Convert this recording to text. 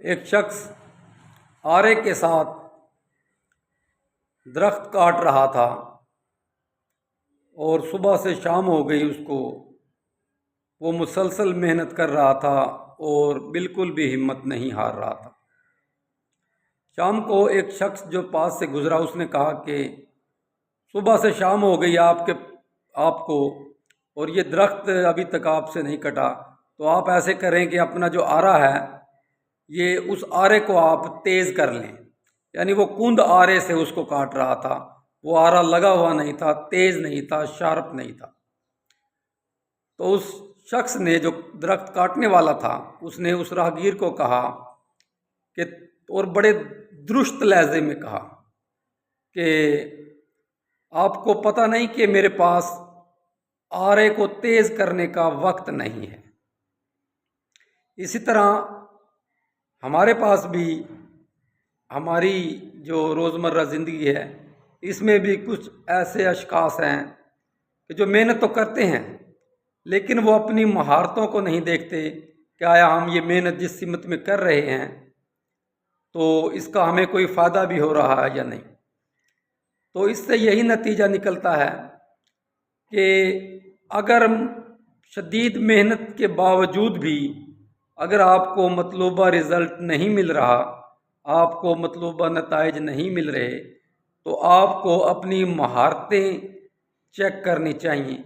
ایک شخص آرے کے ساتھ درخت کاٹ رہا تھا اور صبح سے شام ہو گئی اس کو، وہ مسلسل محنت کر رہا تھا اور بالکل بھی ہمت نہیں ہار رہا تھا۔ شام کو ایک شخص جو پاس سے گزرا اس نے کہا کہ صبح سے شام ہو گئی آپ کو اور یہ درخت ابھی تک آپ سے نہیں کٹا، تو آپ ایسے کریں کہ اپنا جو آرا ہے یہ اس آرے کو آپ تیز کر لیں۔ یعنی وہ کند آرے سے اس کو کاٹ رہا تھا، وہ آرا لگا ہوا نہیں تھا، تیز نہیں تھا، شارپ نہیں تھا۔ تو اس شخص نے جو درخت کاٹنے والا تھا اس نے اس راہگیر کو کہا کہ، اور بڑے درست لہجے میں کہا کہ آپ کو پتہ نہیں کہ میرے پاس آرے کو تیز کرنے کا وقت نہیں ہے۔ اسی طرح ہمارے پاس بھی ہماری جو روزمرہ زندگی ہے اس میں بھی کچھ ایسے اشخاص ہیں کہ جو محنت تو کرتے ہیں لیکن وہ اپنی مہارتوں کو نہیں دیکھتے کہ آیا ہم یہ محنت جس سمت میں کر رہے ہیں تو اس کا ہمیں کوئی فائدہ بھی ہو رہا ہے یا نہیں۔ تو اس سے یہی نتیجہ نکلتا ہے کہ اگر شدید محنت کے باوجود بھی اگر آپ کو مطلوبہ رزلٹ نہیں مل رہا، آپ کو مطلوبہ نتائج نہیں مل رہے، تو آپ کو اپنی مہارتیں چیک کرنی چاہیے